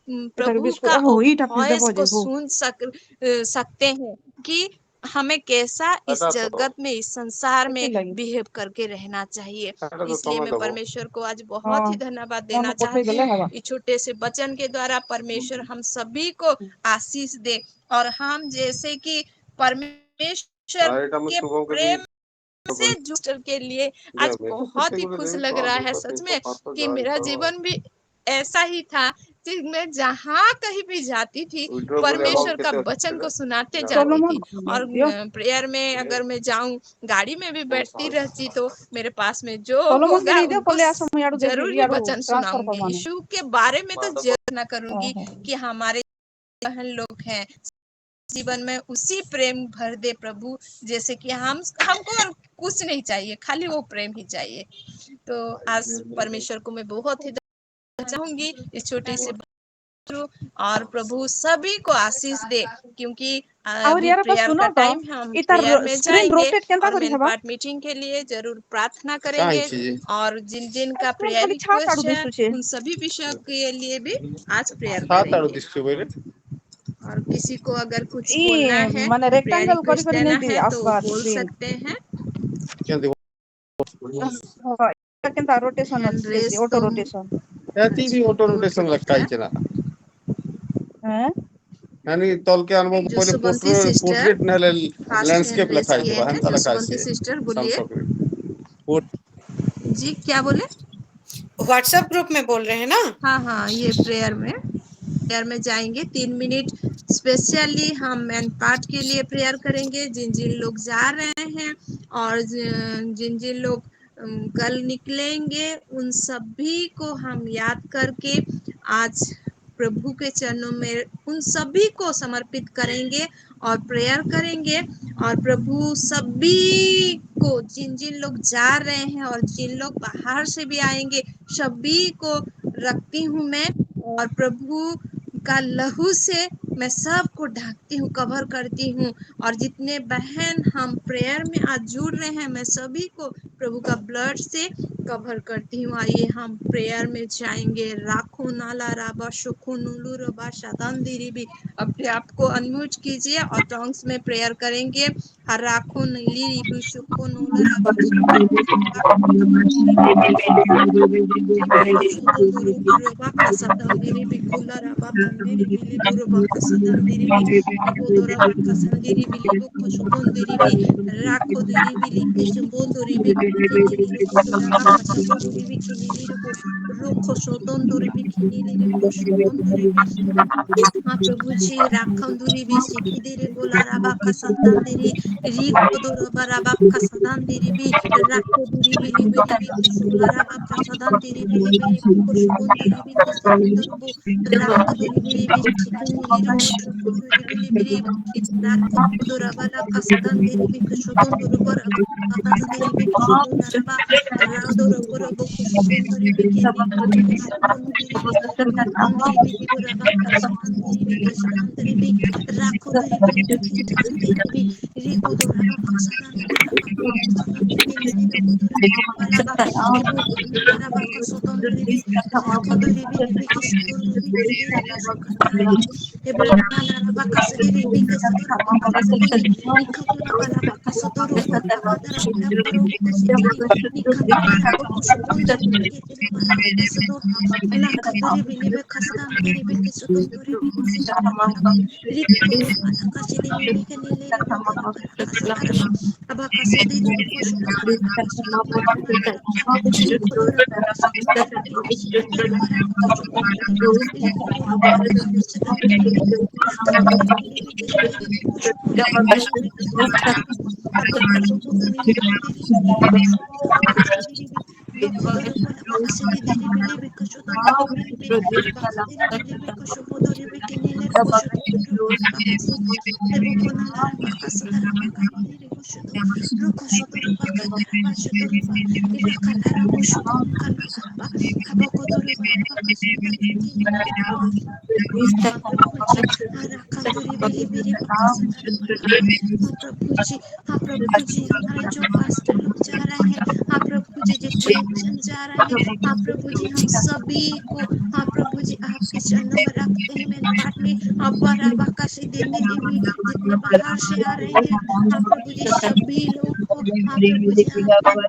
एतर प्रभु बिस्कुट का हो ईटा पीस वॉइस देबो को जे हो सुन सकते हैं कि हमें कैसा इस जगत में इस संसार केते में लगी बिहेव करके रहना चाहिए। इसलिए मैं परमेश्वर को आज बहुत हां ही धन्यवाद मन देना पठै चाहती देले हूँ। हवा इस छोटे से वचन के द्वारा परमेश्वर हम सभी को आशीष दे, और हम जैसे कि परमेश्वर के प्रेम से जुड़ के लिए आज बहुत ही खुश लग रहा है सच में कि मेरा जीवन भी ऐसा ही था कि मैं जहाँ कहीं भी जाती थी परमेश्वर का वचन को सुनाते जाती थी। सोलोमन और दियो प्रेयर में अगर मैं जाऊं, गाड़ी में भी बैठती रहती तो मेरे पास में जो सोलोमन के होगा नहीं दियो उनको पले आसो याडू दे जरूर दी ही याडू वचन ट्रांसफर सुनाऊंगी। करवाने यीशु के बारे में तो जरूर ना करूंगी ओहो कि हमारे बहन लोग हैं जीवन में उसी प्रेम भर दे प्रभु, जैसे कि हमको और कुछ नहीं चाहिए, खाली वो प्रेम ही चाहिए। तो आज परमेश्वर को मैं बहुत ही चाहूंगी इस छोटी सी और प्रभु सभी को आशीष दे, क्योंकि और अभी यार बस प्रेयर का सुनो तो टाइम है, हम इतर प्रेयर में स्क्रीन जाएंगे रोटेट केनता और करी मेन हबा पार्ट मीटिंग के लिए जरूर प्रार्थना करेंगे। और जिन जिन का स्क्रीन प्रेयर खाली छा काडू रिक्वेस्ट है दिसु छे उन सभी विषयों के लिए भी आज प्रेयर करेंगे। और किसी को अगर कुछ ई बोलना है, माने प्रेयर रेक्टेंगल करी रिक्वेस्ट करी देना नहीं है तो आसबार बोल स्क्रीन सकते हैं। केंता रोटेशन हैंड अच्छे रेस ऑटो तो रोटेशन कहती भी अच्छा ऑटो हो रोटेशन लगता जाएगा। ही चला हैं यानी तौल के अनुभव जो पहले सुबंती सिस्टर पोर्ट्रेट ने फास्ट हैंड लैंडस्केप रेस लिखा है किए तो हैं, हन जो तला सुबंती कैसे सिस्टर बोलिए। संस्कृत जी क्या बोले? व्हाट्सएप ग्रुप में बोल रहे हैं ना? हाँ, ये प्रेयर में जाएंगे 3 मिनट स्पेशली हम मैन पार्ट के लिए प्रेयर करेंगे, जिन जिन लोग जा रहे हैं और जिन जिन लोग कल निकलेंगे, उन सभी को हम याद करके आज प्रभु के चरणों में उन सभी को समर्पित करेंगे और प्रेयर करेंगे। और प्रभु सभी को, जिन जिन लोग जा रहे हैं और जिन लोग बाहर से भी आएंगे, सभी को रखती हूँ मैं, और प्रभु का लहू से मैं सबको ढकती हूँ, कवर करती हूँ। और जितने बहन हम प्रेयर में आज जुड़ रहे हैं, मैं सभी को प्रभु का ब्लड से कवर करती हूँ। आइए हम प्रेयर में जाएंगे। राखो नाला राबा शुखो नुलु रबा शादांदिरी भी। अपने आप को अनम्यूट कीजिए और टॉन्ग्स में प्रेयर करेंगे। हराखो नीली रिबु शुखो नुलु रबा Kushodoro Barobaka Sadambiri Bikula Rabaka Niri Bili Burobaka Sadambiri Bi Ibodora Baka Sandiri Bili Bukoshotondiri Bi Rako Diri Bili Kishibondori Bi Kinili Budora Baka Shadori Bi Kinili Rukoshotondori Bi Kinili Koshotondori Bi। हाँ प्रभु जी राखंदुरी भी सीखी दे रे बोला राबा का संतान दे रे रिको दो रबा राबा का सदान दे रे भी राखो दूरी भी लिबे लिबे कुशोला राबा का सदान दे रे भी लिबे लिबे कुशोन दे रे भी कुशोन दे रो राखो दूरी भी लिबे सीखी नीली रो कुशोन दे रे भी लिबे लिबे राखो दो रबा ला का सदान दे रे भी कुशोन दे रो रबा सदान दे रे भी कुशोन रबा राव दो रो रो कुशोन दे रे भी के निको दो कुशोन दे रे भी निखंदरी भी लिबो रबा का सदान भी कसदांतरी भी राखो दरी भी लिबी किंचांतरी भी रिको दो रबा कसदान दो रबा कसदान भी नीली रको दो रबा लाबा इबो कोना रबा कसदांतरी भी राखो दरी भी लिबी किशोर भी किनी रबो शुकंदरी भी इबो कोना रबा कसदरी भी कसदो रबा कसदरी निखो दो रबा लाबा कसदो रबो रबा दरा डबरो कसदरी निखंदरी रबो कुशोंदरी भी किनी रबा लाबा कसदो ना खदरी भी लिबे खसदान तेरी भी किसुतुम तोरी भी किसुतुम बराबा रिकोदो वाला कसिदी भी भी कनीले रे बोदो रबा कसदरबा अबा कसदी रे कोशुदो रबा कसुतुम बराबा रबा रिकोदो रबा कसदी रे भी किसुतुम रबा कसुतुम रे भी रिकोदो रबा रबा कसदान तेरी भी निखंदो रे भी भी किसुतुम रे भी कोशुतुम रे भी किसुतुम बराबा अबा प्रभु नीली खंदरी भी लिबे कोशुतुम रबा कसदी भी लोखोदो रबा रबा कसदी रे भी लिबे कोशुतुम रे भी लिबे bakasiri bili biko shobodori biki nile rebo shotoro bakasi ebo konala bakasada bakari rebo shoto roko shotoro bakadara bashotoro ba ira kadara boshotoro kanala ba kabokotoro bara bakasada biki nile rebo हाँ प्रभु जी राखंदुरी बिली बिरी बकसदा रबा हाँ प्रभु जी, हाँ प्रभु जी, हमारे जो pastor लोग जा रहे हैं, हाँ प्रभु जी, जितने जन जा रहे हैं, हाँ प्रभु जी, हम सभी को, हाँ प्रभु जी, आपके चरणों में रखते हैं। मैंने पाठ में अब बाराबा से देने भी जितने बाहर से आ रहे हैं, हाँ प्रभु जी, सभी लोग को, हाँ प्रभु जी, आपके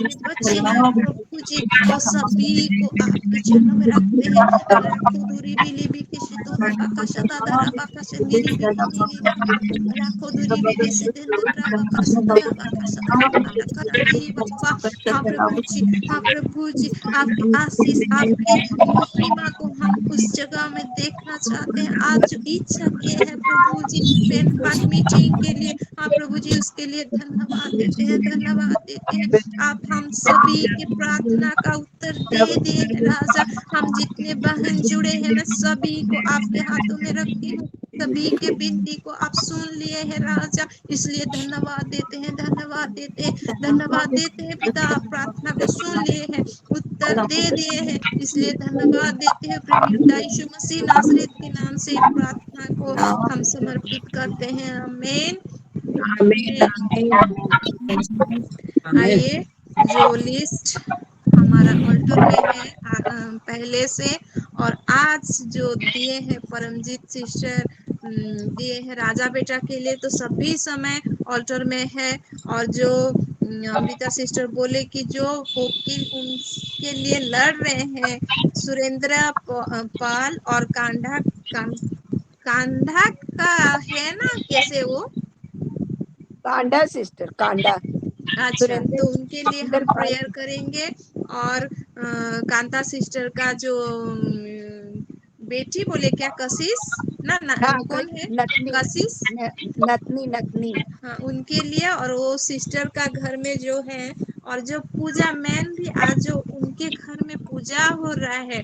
जितने बच्चे हैं प्रभु जी, वो सभी को आपके चरणों में रखते हैं। राखो दूरी बिली भी किसी तो रबा का सदा रबा का संदीरी भी किनीली राखो दूरी भी किसी दिन रबा का सदा रबा का सदा रबा का रंदीरी बाबा हाँ प्रभु जी, हाँ प्रभु जी, आपकी आशीष, आपकी महिमा को हम उस जगह में देखना चाहते हैं। आज जो इच्छा किए हैं प्रभु जी मेन पार्ट मीटिंग के लिए, हाँ प्रभु जी, उसके लिए धन्यवाद देते हैं, धन्यवाद देते हैं। आप हम सभी की प्रार्थना का उत्तर दे दिए हैं राजा। हम जितने बहन जुड़े हैं, मैं सभी को आपके हाथों में रखती हूँ। सभी के विनती को आप सुन लिए हैं राजा, इसलिए धन्यवाद देते हैं, धन्यवाद देते हैं, धन्यवाद देते हैं पिता। आप प्रार्थना को सुन लिए हैं, उत्तर दे दिए हैं, इसलिए धन्यवाद देते हैं। प्रेमी पिता यीशु मसीह नासरीत के नाम से प्रार्थना को हम समर्पित करते हैं। आमीन। आइए, जो लिस्ट हमारा ऑल्टर में है पहले से, और आज जो दिए हैं परमजीत सिस्टर दिए हैं राजा बेटा के लिए, तो सभी समय ऑल्टर में है। और जो अमृता सिस्टर बोले कि जो वकील उनके लिए लड़ रहे हैं, सुरेंद्र पाल और कांधा का है ना, कैसे वो कांडा सिस्टर, कांडा अच्छा, तो उनके लिए हम प्रेयर करेंगे। और कांता सिस्टर का जो बेटी बोले क्या, कशिश ना, कौन है कशिश, नतनी हाँ उनके लिए। और वो सिस्टर का घर में जो है, और जो पूजा मैन भी आज जो उनके घर में पूजा हो रहा है,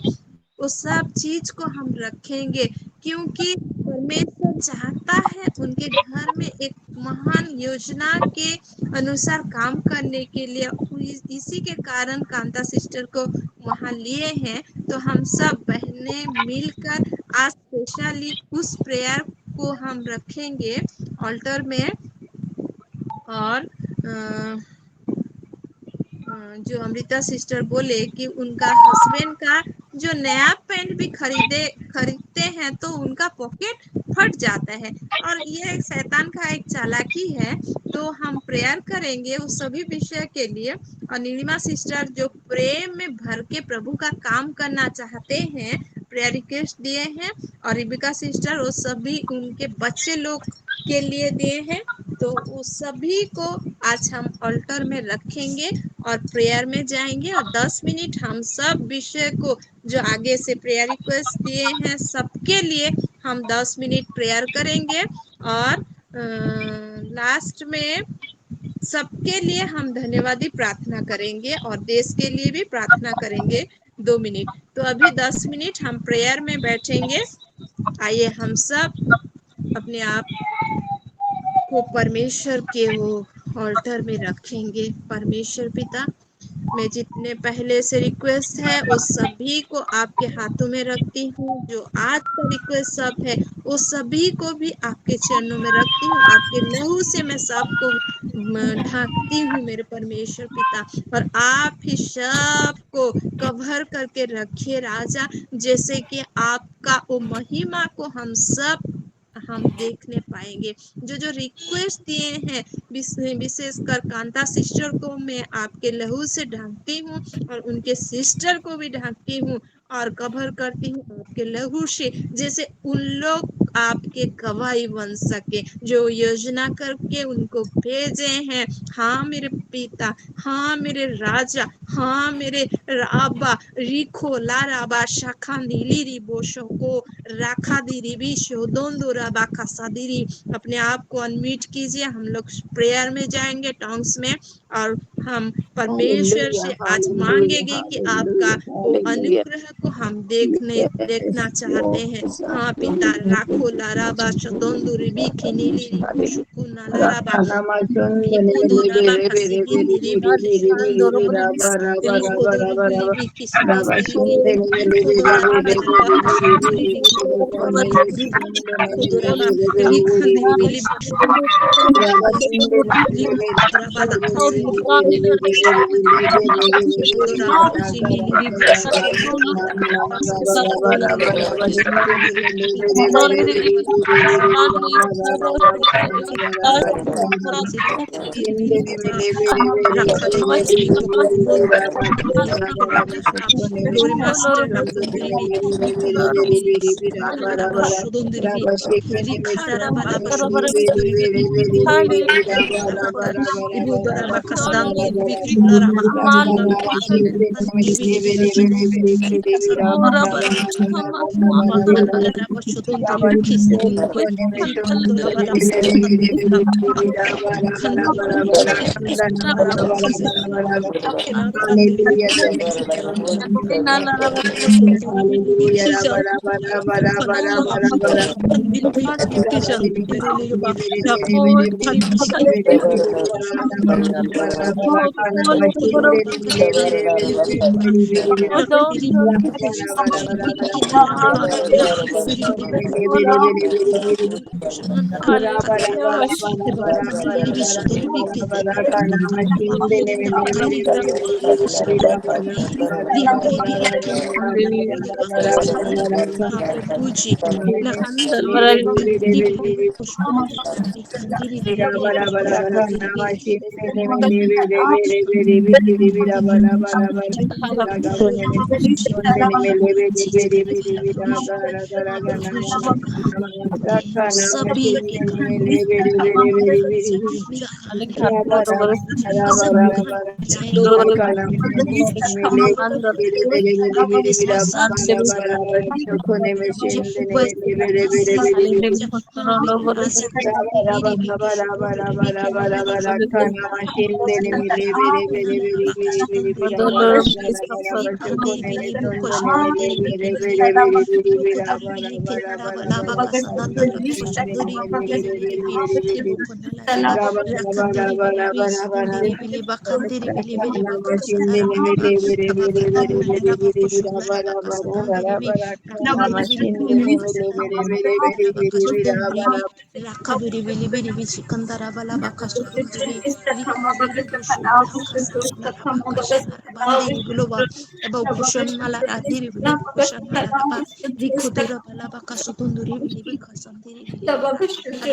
उस सब चीज को हम रखेंगे, क्योंकि परमेश्वर चाहता है उनके घर में एक महान योजना के अनुसार काम करने के लिए। इसी के कारण कांता सिस्टर को वहां लिए हैं। तो हम सब बहनें मिलकर आज स्पेशली उस प्रेयर को हम रखेंगे ऑल्टर में। और जो अमृता सिस्टर बोले कि उनका हस्बैंड का जो नया पैंट भी खरीदते हैं तो उनका पॉकेट फट जाता है, और ये शैतान का एक चालाकी है। तो हम प्रेयर करेंगे उस सभी विषय के लिए। और नीलिमा सिस्टर जो प्रेम में भर के प्रभु का काम करना चाहते हैं, प्रेयर रिक्वेस्ट दिए हैं। और रिबिका सिस्टर वो सभी उनके बच्चे लोग के लिए दिए हैं। तो उस सभी को आज हम ऑल्टर में रखेंगे और प्रेयर में जाएंगे। और 10 मिनट हम सब विषय को जो आगे से प्रेयर रिक्वेस्ट दिए हैं सबके लिए हम 10 मिनट प्रेयर करेंगे। और लास्ट में सबके लिए हम धन्यवादी प्रार्थना करेंगे और देश के लिए भी प्रार्थना करेंगे 2 मिनट। तो अभी 10 मिनट हम प्रेयर में बैठेंगे। आइए हम सब अपने आप को परमेश्वर के वो ऑल्टर में रखेंगे। परमेश्वर पिता, मैं जितने पहले से रिक्वेस्ट है उस सभी को आपके हाथों में रखती हूँ। जो आज का रिक्वेस्ट सब है उस सभी को भी आपके चरणों में रखती हूँ। आपके लहू से मैं सबको ढांकती हूँ मेरे परमेश्वर पिता। और आप ही सबको कवर करके रखिए राजा, जैसे कि आपका वो महिमा को हम देखने पाएंगे। जो जो रिक्वेस्ट दिए हैं विशेषकर कांता सिस्टर को मैं आपके लहू से ढांकती हूँ और उनके सिस्टर को भी ढांकती हूँ और कवर करती हूँ आपके लहू से, जैसे उन लोग आपके गवाही बन सके जो योजना करके उनको भेजे हैं। हाँ मेरे पिता, हाँ मेरे राजा, हाँ मेरे राबा रिखो लाराबा शाखा नीली रिबो शोको राखा दीरी भी शोदोंदो राबा खसादीरी। अपने आप को अनम्यूट कीजिए, हम लोग प्रेयर में जाएंगे टॉन्ग्स में। और हम परमेश्वर से आज मांगेंगे कि आपका वो अनुग्रह को हम देखना चाहते हैं। हाँ पिता, राखो लाराबा शतोंदुरी भी खिनीली रिबो शुकु नालाराबा रिबो दो राबा खसिदिन रिबी किशोंदो रिबो दो रिबी किशोंदो रिबी रिबो दो राबा राबा खसिदिन रिबो रिबो दो राबा रिखंदिरी बिली Glory Master Rakundiribi Ibakandiri bisudiri bikitiri bikandiri bakandiri bisudiri bikandiri bikindiri bakasandara हाँ प्रभु जी लखनदरी बिली बिली खुशबू कandiri बिली बिली खुशबू बिली हाँ प्रभु जी कहते हैं सभी के कारण सभी जाएंगे विश्वास जी वैसे हाँ मेरे राजा मेरी भी सुंदर भी के Rakabiri bili biri bi sikandara bala bakasu tundiri likandiri kushu kasandara bakasandara bandiri biloba eba kushan mala radiri bili kushan mala raba likudura bala bakasu tundiri bili bi kasandiri bili bira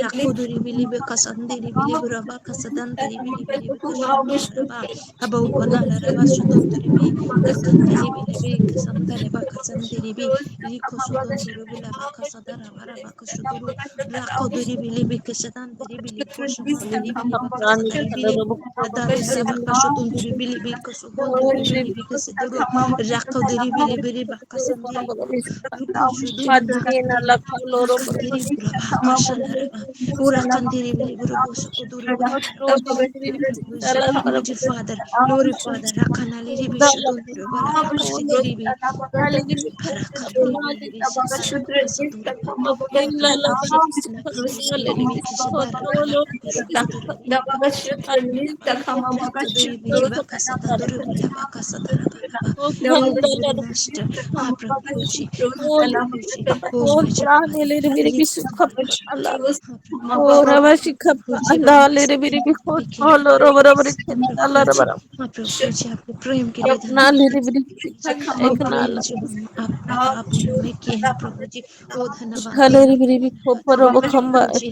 rakuduri bili bi kasandiri bili bira bakasadandiri bili bili bi kushan mala raba eba ukona la raba sutundiri bi likandiri bili bi kasandara bakasandiri bi likusudunduru bila bakasadara bara bakasuduru Rakoduri bili bikesetan diri bili koşaman diri bili bakasadari bili adari seba kaşotunduri bili bikasubunduri bili bikeseduru rakoduri bili bili bakasan diri rukushuduru bakandiri likandiri buraba kaşalaraba urakandiri bili burubu sukuduru ba oh Mighty Father Lord Father rakanaliri bishudunduru bala bakasidiri bi harakaduri bili bisesara bakasaduru प्रेम के लिए प्रेम जो आपने हमें किए हैं प्रभु जी ओ धन्यवाद देना प्रभु जी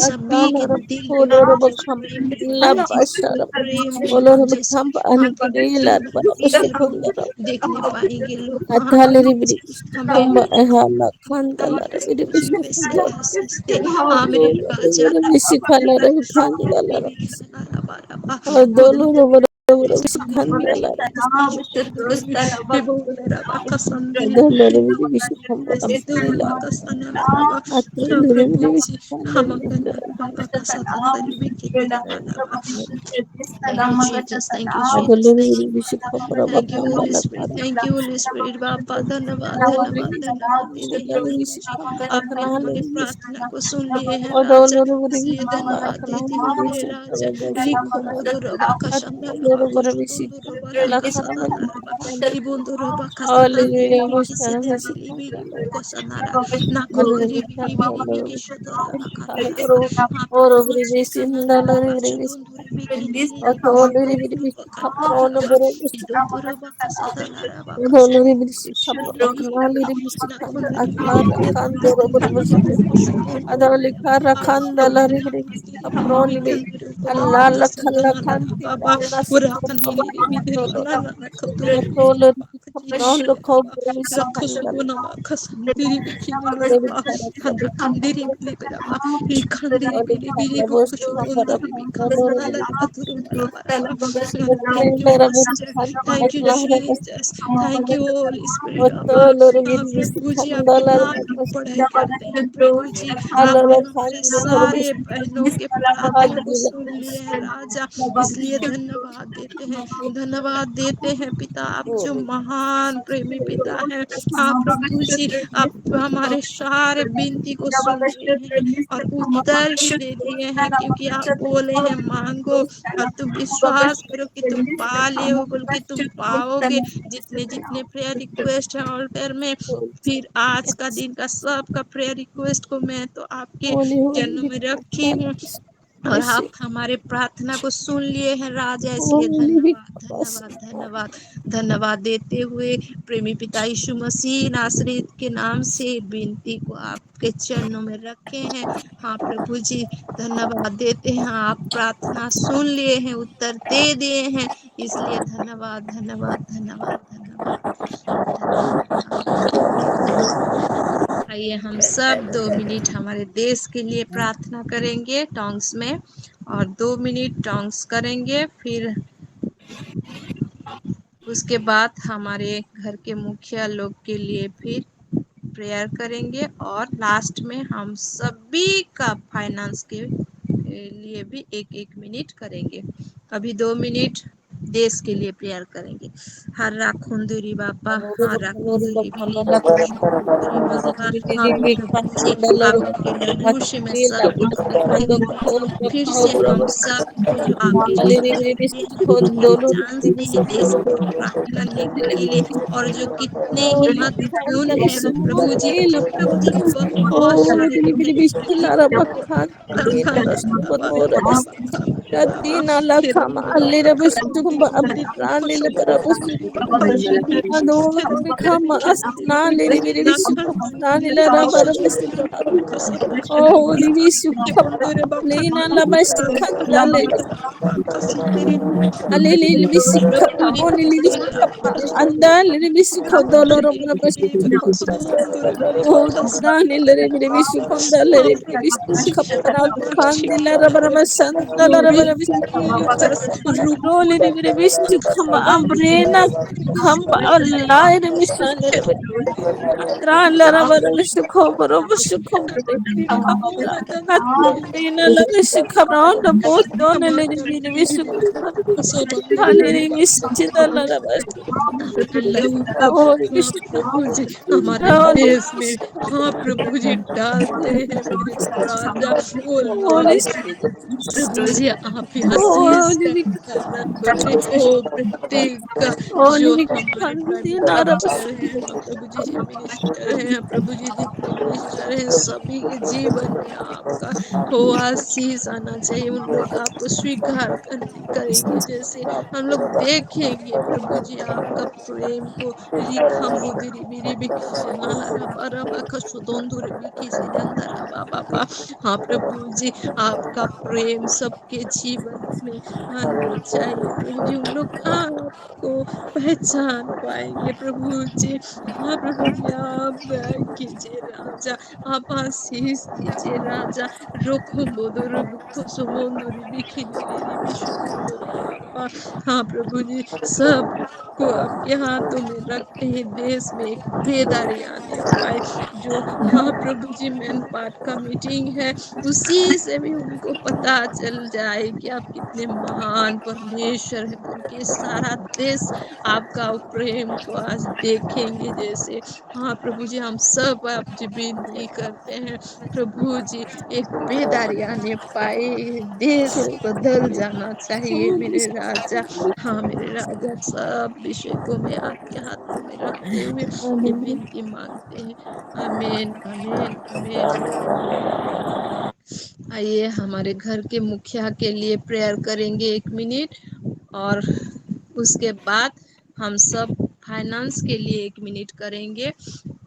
सभी के दिल में प्रभु जी प्रेम प्रेम मिलन जैसे हाँ प्रभु जी उसके देखने पाएंगे लोग हाँ प्रभु जी हमें वैसे हंसते हाँ मेरे राजा Thank you, Jesus. Thank you, Jesus. Thank you, Father. Thank you, Holy Spirit. Thank you, Holy Spirit. बाबा धन्यवाद धन्यवाद धन्यवाद देते हैं प्रभु जी आपने हमारी प्रार्थना को सुन लिए हैं राजा इसलिए धन्यवाद देते हैं मेरे राजा लिखो मोदुरबा का शंदरबा को शुकुंदुरबा का सदनरबा इबुंदुरबा का सदनरबा की सिदरबी बिली को सनारा नाकुंदरी बिली बिली बिली शुदरबा का नारबा हाँ प्रभु जी धन्यवाद शुदुंदुरी बिकिंदरी लिखो मोदुरबा का नारबा इदुंदुरबा का सदनरबा का शुदुरबा नाकुंदरी बिली बिली को शुकुंदुरबा Thank you, Master. Thank you, Jesus. Thank you, Holy Spirit. हाँ प्रभु जी आपके नाम की पढ़ाई करते हैं प्रभु जी आपने हमारे सारे बहनों के प्रार्थना को सुन लिए हैं राजा इसलिए धन्यवाद देते हैं पिता आप जो महान महान प्रेमी पिता है। हाँ प्रभु जी, आप हमारे सारे विनती को सुन लिए हैं और उत्तर भी दे दिए हैं, क्योंकि आप बोले हैं मांगो और तुम विश्वास करो कि तुम पा लियो, बोल के तुम पाओगे। जितने जितने प्रेयर रिक्वेस्ट है ऑल्टर में, फिर आज का दिन का सबका प्रेयर रिक्वेस्ट को मैं तो आपके चरणों में रखी हूँ और आप हमारे प्रार्थना को सुन लिए हैं राजा, इसलिए धन्यवाद धन्यवाद धन्यवाद धन्यवाद देते हुए प्रेमी पिता यीशु मसीह नासरीत के नाम से विनती को आपके चरणों में रखे हैं। हाँ प्रभु जी, धन्यवाद देते हैं, आप प्रार्थना सुन लिए हैं, उत्तर दे दिए हैं, इसलिए धन्यवाद धन्यवाद धन्यवाद धन्यवाद धन्यवाद। आइए हम सब 2 मिनट हमारे देश के लिए प्रार्थना करेंगे टोंग्स में, और 2 मिनट टोंग्स करेंगे, फिर उसके बाद हमारे घर के मुखिया लोग के लिए फिर प्रेयर करेंगे, और लास्ट में हम सभी का फाइनेंस के लिए भी 1-1 मिनट करेंगे। अभी 2 मिनट देश के लिए प्रेयर करेंगे। हर्रा खुंदुरी बापा, हर्रा खुंदुरी बिली, बापा, हाँ प्रभु जी, आपके लहूश में सब कुछ दिखाई। फिर से हम सबको जो आपके लिए चांस दिए देश को प्राप्त करने के लिए, और जो कितने ही महत्वपूर्ण है प्रभु जी, बहुत सारे प्रभु जी हमारे देश में, हाँ प्रभु जी डालते हैं मेरे राजा, वो लोग प्रभु जी आप ही आशीष का ठिकाना खोले। ओ प्रत्येक का जो हमारे प्राइम मिनिस्टर है, हाँ प्रभु जी जी मिनिस्टर है, हाँ प्रभु जी जितने मिनिस्टर हैं सभी के जीवन में आपका हो आशीष आना चाहिए। उन लोग आपको स्वीकार करेंगे, जैसे हम लोग देखेंगे प्रभु जी आपका प्रेम को। लिखा मुदिरी बिरी बिकी से नाला बारा बाका सुदोंदुर बिकी से नंदरा बाबा। हाँ प्रभु जी, आपका प्रेम सबके जीवन में आना चाहिए प्रभु जी। उन लोग आपको पहचान पाएंगे प्रभु जी। हाँ प्रभु जी, आप दया कीजिए राजा, आप आशीष दीजिए राजा। रोको बोदुरु बुको सुमोंदुरी बिखिनी विशुकुंदुरा बाबा। हाँ प्रभु जी, सब को आपके हाथों में रखते हैं। देश में एक बेदारी आने पाए, जो हाँ प्रभु जी मेन पार्ट का मीटिंग है, उसी से भी उनको पता चल जाए कि आप कितने महान परमेश्वर है बोल के। सारा देश आपका प्रेम को आज देखेंगे जैसे। हाँ प्रभु जी, हम सब आपसे विनती करते हैं प्रभु जी, एक बेदारी आने पाए, देश बदल जाना चाहिए मेरे राजा। हाँ मेरे राजा, सब विषय को मैं आपके हाथों में रखते हुए ये विनती मांगते हैं। आमीन आमीन आमीन आमीन। आइए हमारे घर के मुखिया के लिए प्रेयर करेंगे 1 मिनट, और उसके बाद हम सब फाइनेंस के लिए 1 मिनट करेंगे,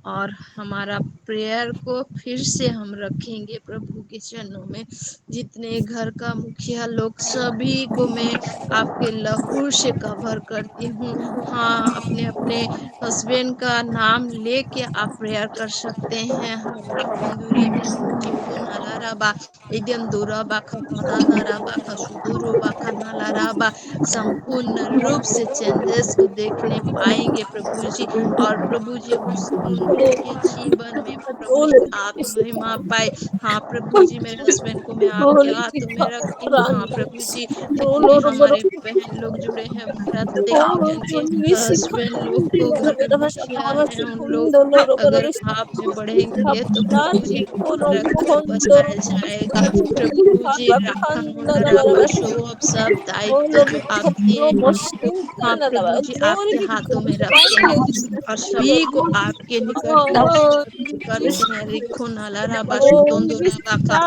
और हमारा प्रेयर को फिर से हम रखेंगे प्रभु के चरणों में। जितने घर का मुखिया लोग सभी को मैं आपके लहू से कवर करती हूँ। हाँ, अपने अपने हस्बैंड का नाम लेके आप प्रेयर कर सकते हैं। हरा खुंदुरी बिसुकुंदु नाला raba idem duraba kakadana raba kasudुरुबा canola रबा संपूर्ण रूप से चेंजेस को देखने पाएंगे प्रभु जी। और प्रभु जी उनके जीवन में प्रभु जी आप महिमा पाए। हाँ प्रभु जी मेरे हस्बैंड को मैं आपके हाथों में रखती हूँ। हाँ प्रभु जी जितने हमारे बहन लोग जुड़े हैं प्रत्येक जिनके हस्बैंड लोग को घर में बच्चियां हैं उन लोग अगर आप में बढ़ेंगे तो प्रभु जी रक्षा बसाया जाएगा। प्रभु जी अब सब दायित्व जो आप दिए हैं हमको हाँ प्रभु जी आपके हाथों में रखते हैं और सभी को आपके निकट करते हैं। रिखो नाला राबा शुतोंदो राबा का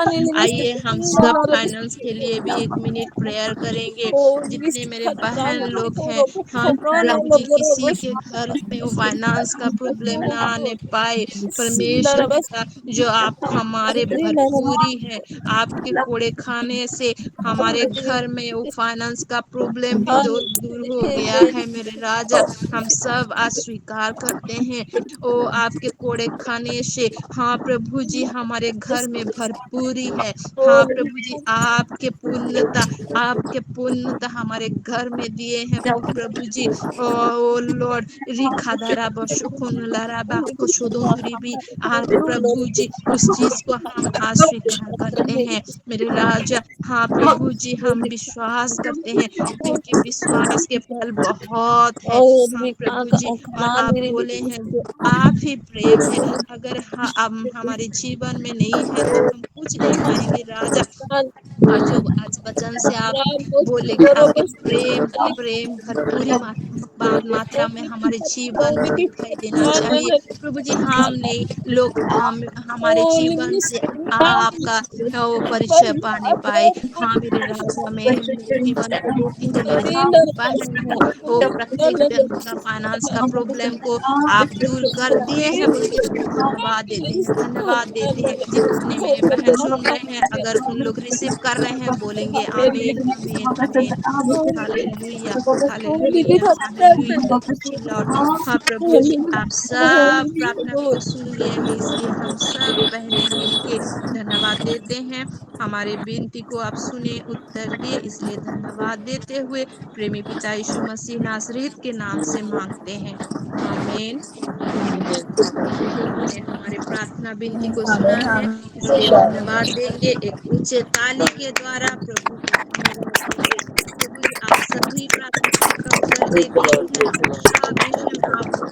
आइए हम सब फाइनेंस के लिए भी 1 मिनट प्रेयर करेंगे। जितने मेरे बहन लोग हैं हाँ प्रभु जी किसी के घर में वो फाइनेंस का प्रॉब्लम ना आने पाए। परमेश्वर पिता जो आप हमारे भरपूरी है आपके कोड़े खाने से हमारे घर में वो फाइनेंस का प्रॉब्लम भी दूर हो गया है। मेरे राजा हम सब आज स्वीकार करते हैं ओ आपके कोड़े खाने से हाँ प्रभु जी हमारे घर में भरपूरी है। हाँ प्रभु जी आपके पूर्णता हमारे घर में दिए हैं प्रभु जी। ओ लॉर्ड रिखादारा बशुकुन लाराबा कुशुदुंदुरी भी प्रभु जी उस चीज को हम आज स्वीकार करते हैं मेरे राजा। हाँ प्रभु जी हम विश्वास करते हैं क्योंकि विश्वास के फल बहुत है। हाँ प्रभु जी और आप बोले हैं जो आप ही प्रेम है अगर हम हमारे जीवन में नहीं है तो हम कुछ नहीं पाएंगे राजा। और जो आज वचन से आप बोले कि आपके प्रेम भरपूरी मात्रा में हमारे जीवन में दिखाई देना चाहिए। प्रभु जी हम नहीं लोग हम हमारे जीवन से आपका वो परिचय पाने पाए। हाँ मेरे राजा में मेरे जीवन को देखी जो मेरे जितने बहन है वो प्रत्येक जन का फाइनेंस का प्रॉब्लम को आप दूर कर दिए हैं बोल के धन्यवाद देते हैं धन्यवाद देते हैं। जितने मेरे बहन सुन रहे हैं अगर उन लोग रिसीव कर रहे हैं बोलेंगे आमीन आमीन आमीन hallelujah hallelujah hallelujah. Thank you Lord. हाँ प्रभु जी आप सब प्रार्थना को सुन लिए हैं इसलिए हम सब बहनें मिलके धन्यवाद देते हैं। हमारे विनती को आप सुने उत्तर दिए इसलिए धन्यवाद देते हुए प्रेमी पिता यीशु मसीह नासरीत के नाम से मांगते हैं आमीन। प्रभु ने हमारे प्रार्थना विनती को सुना है इसलिए धन्यवाद देंगे एक ऊंचे ताली के द्वारा प्रभु को धन्यवाद देंगे। प्रभु जी आप सभी प्रार्थनाओं का उत्तर दे दिए हैं और सब विषय में आपको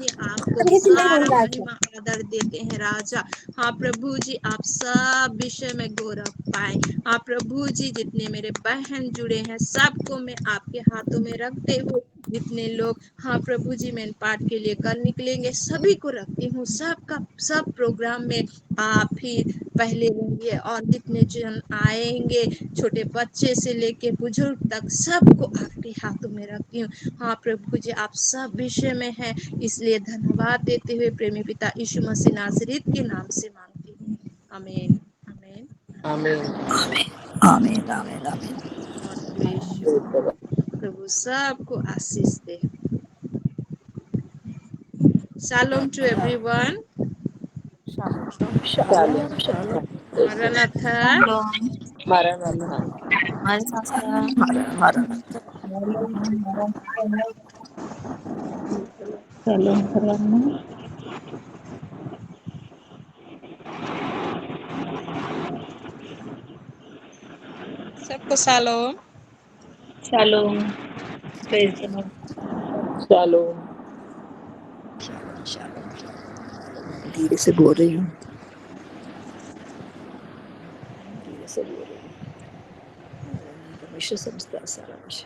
सारा महिमा आदर देते हैं राजा। हाँ प्रभु जी आप सब विषय में गौरव पाए। हाँ प्रभु जी जितने मेरे बहन जुड़े हैं सबको मैं आपके हाथों में रखते हुए जितने लोग हाँ प्रभु जी मैं पाठ के लिए कल निकलेंगे सभी को रखती हूँ। सबका सब प्रोग्राम में आप ही पहले रहेंगे और जितने जन आएंगे छोटे बच्चे से लेके बुजुर्ग तक सबको आपके हाथों में रखती हूँ। हाँ प्रभु जी आप सब विषय में हैं इसलिए धन्यवाद देते हुए प्रेमी पिता यीशु मसीह नासरीत के नाम से मांगती हूँ आमीन आमीन। आमीन आमीन आमीन। God bless you. प्रभु सबको आशीष दे। Shalom to everyone. Shalom shalom. Maranatha. Maranatha. Maranatha. Shalom, shalom. सबको shalom. Shalom. Praise the Lord. Shalom shalom. धीरे से बोल रही हूँ धीरे से बोल रही हूँ परमेश्वर समझता है सारा कुछ।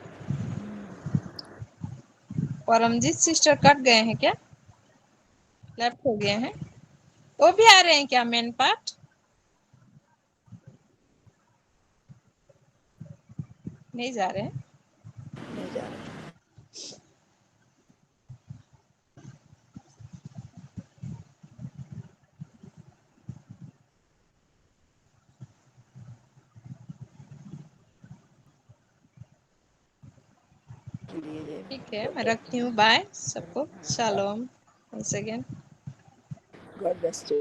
परमजीत सिस्टर कट गए हैं क्या? लेफ्ट हो गए हैं? वो भी आ रहे हैं क्या मेन पार्ट? नहीं जा रहे हैं? नहीं जा रहा। ठीक है मैं रखती हूँ बाय सबको shalom once again. God bless you.